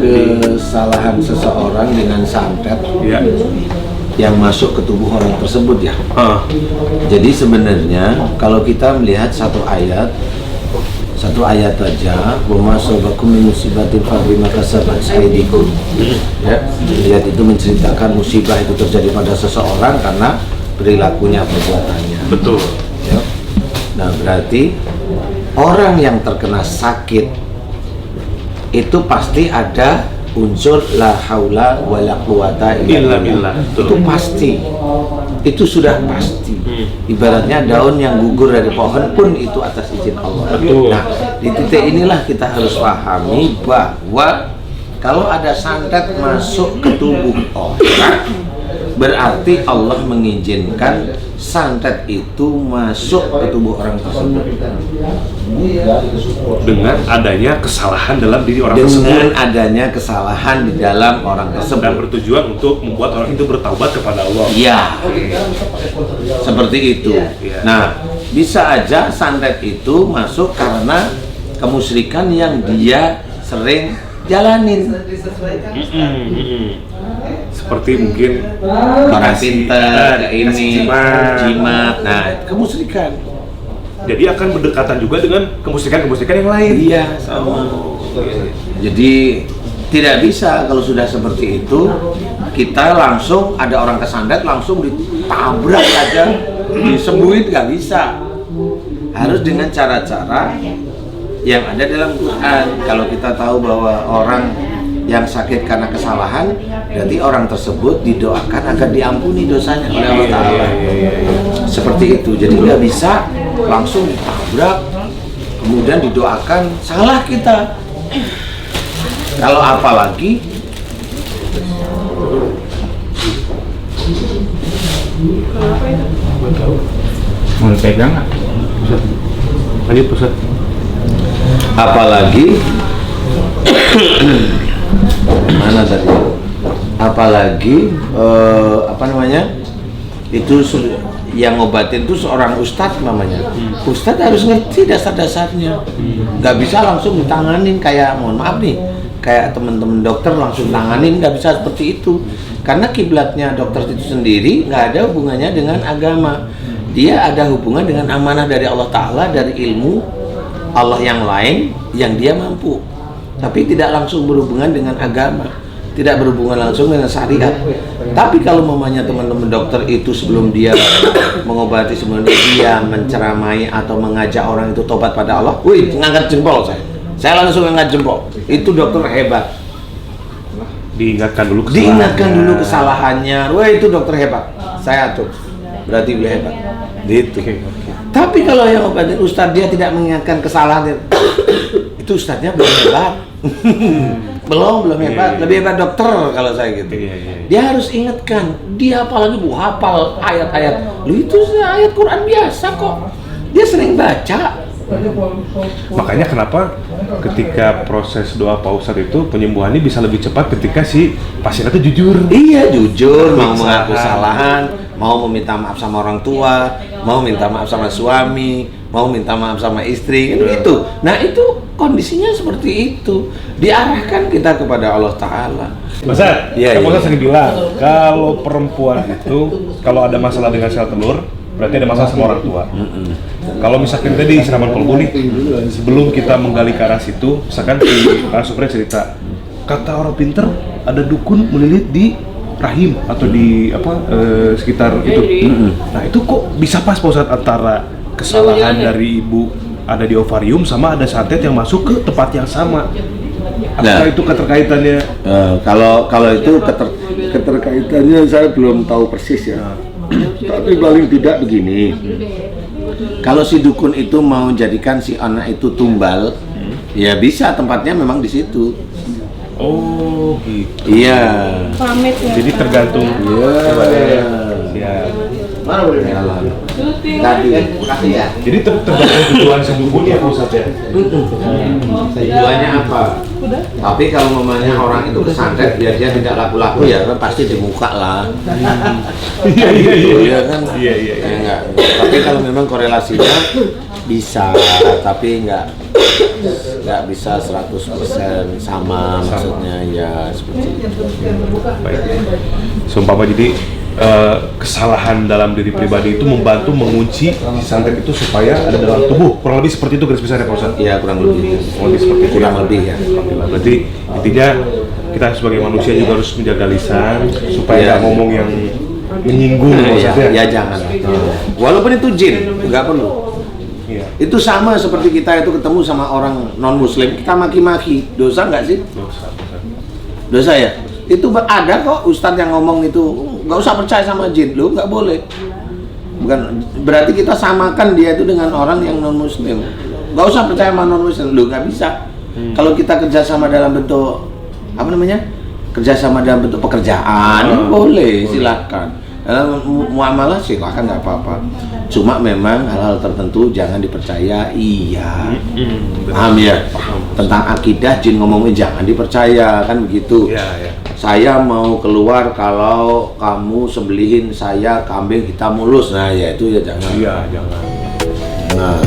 kesalahan seseorang dengan santet yang masuk ke tubuh orang tersebut ya. Jadi sebenarnya kalau kita melihat satu ayat aja, "Wa masabakum min musibatin fa bima kasabat aydikum." Ya, ayat itu menceritakan musibah itu terjadi pada seseorang karena perilakunya, perbuatannya. Betul. Ya. Nah, berarti orang yang terkena sakit itu pasti ada unsur la haula wala quwata illa billah. Itu pasti. Itu sudah pasti. Ibaratnya daun yang gugur dari pohon pun itu atas izin Allah. Betul. Nah, di titik inilah kita harus pahami bahwa kalau ada santet masuk ke tubuh orang, berarti Allah mengizinkan santet itu masuk ke tubuh orang tersebut dengan adanya kesalahan dalam diri orang dengan tersebut, adanya kesalahan di dalam orang tersebut dan bertujuan untuk membuat orang itu bertaubat kepada Allah. Iya, seperti itu. Nah, bisa aja santet itu masuk karena kemusyrikan yang dia sering jalanin. Seperti mungkin Orang pinter, ini, jimat. nah kemusyrikan. Jadi akan berdekatan juga dengan kemusyrikan yang lain. Iya, sama. Jadi tidak bisa kalau sudah seperti itu kita langsung ada orang kesantet langsung ditabrak aja, disembuhin, nggak bisa. Harus dengan cara-cara yang ada dalam Quran. Kalau kita tahu bahwa orang yang sakit karena kesalahan, berarti orang tersebut didoakan agar diampuni dosanya oleh Allah Ta'ala. Seperti itu. Jadi nggak bisa langsung ditabrak kemudian didoakan, salah kita. Kalau apalagi mau dipegang nggak? Lanjut Ustaz. Apalagi mana tadi? Apalagi apa namanya? Itu yang ngobatin itu seorang ustadz namanya. Ustadz harus ngerti dasar-dasarnya. Nggak bisa langsung ditanganin kayak, mohon maaf nih, kayak teman-teman dokter langsung tanganin, nggak bisa seperti itu. Karena kiblatnya dokter itu sendiri nggak ada hubungannya dengan agama. Dia ada hubungan dengan amanah dari Allah Ta'ala, dari ilmu Allah yang lain yang dia mampu. Tapi tidak langsung berhubungan dengan agama, tidak berhubungan langsung dengan syariat. Tapi kalau mamanya teman-teman dokter itu sebelum dia mengobati, sebelum dia menceramai atau mengajak orang itu tobat pada Allah, wih, ngangkat jempol saya langsung ngangkat jempol. Itu dokter hebat. Diingatkan dulu kesalahannya. Wah, itu dokter hebat. Saya tuh berarti dia hebat. Gitu. Tapi kalau yang obatin ustadz dia tidak mengingatkan kesalahan, itu ustadznya belum hebat. belum hebat. Lebih hebat dokter kalau saya gitu. Dia harus ingatkan. Dia apalagi hafal ayat-ayat. Lu itu ayat Quran biasa kok. Dia sering baca. Makanya kenapa ketika proses doa Pak Ustadz itu penyembuhannya bisa lebih cepat ketika si pasien itu jujur. Iya, jujur, mau mengaku kesalahan, mau meminta maaf sama orang tua, mau minta maaf sama suami, mau minta maaf sama istri, kan gitu. Nah, itu kondisinya seperti itu. Diarahkan kita kepada Allah Ta'ala. Mas Ustadz, Pak Ustadz sering bilang kalau perempuan itu kalau ada masalah dengan sel telur, berarti ada masalah sama orang tua. Kalau misalkan tadi siraman kolbu nih, sebelum kita menggali ke arah situ, misalkan si Supra cerita, kata orang pinter ada dukun melilit di rahim atau di sekitar itu. Nah itu kok bisa pas Pak Ustadz antara kesalahan dari ibu ada di ovarium sama ada santet yang masuk ke tempat yang sama? Apakah itu keterkaitannya? Kalau itu keterkaitannya saya belum tahu persis ya. Tapi paling tidak begini, kalau si dukun itu mau jadikan si anak itu tumbal, ya bisa, tempatnya memang di situ. Oh gitu. Iya. Pamit ya. Jadi tergantung. Iya. Ya. Mana boleh jalan? Tadi, makasih ya. Jadi tergantung tujuan si dukun ya Pak Ustadz ya. Tujuannya apa? Tapi kalau mamanya orang itu kesantet biar dia tidak laku-laku ya kan pasti di muka lah. Iya kan? Iya. Enggak. Tapi kalau memang korelasinya bisa, tapi nggak bisa 100% sama maksudnya ya seperti itu. Baik. Seumpama jadi kesalahan dalam diri pribadi itu membantu mengunci si santet itu supaya ada dalam tubuh, kurang lebih seperti itu garis besarnya Pak Ustadz? Iya kurang lebih. Seperti itu Kurang lebih ya. Alhamdulillah. Berarti intinya kita sebagai manusia juga harus menjaga lisan supaya Iya. nggak ngomong yang menyinggung Pak Ya, Ustadz ya jangan. Walaupun itu jin, nggak perlu. Iya. Itu sama seperti kita itu ketemu sama orang non muslim, kita maki-maki, dosa nggak sih? Dosa ya? Itu ada kok ustadz yang ngomong itu, nggak usah percaya sama jin, lu nggak boleh. Bukan berarti kita samakan dia itu dengan orang yang non muslim. Nggak usah percaya sama non muslim, lu nggak bisa. Kalau kita kerjasama dalam bentuk apa namanya? Kerjasama dalam bentuk pekerjaan, boleh, silakan. Dalam muamalah silakan nggak apa-apa. Cuma memang hal-hal tertentu jangan dipercaya. Iya, paham ya? Tentang akidah jin ngomongnya jangan dipercaya kan begitu. Iya, iya. Saya mau keluar kalau kamu sembelihin saya kambing hitam mulus. Nah ya itu ya jangan. Iya, jangan. Nah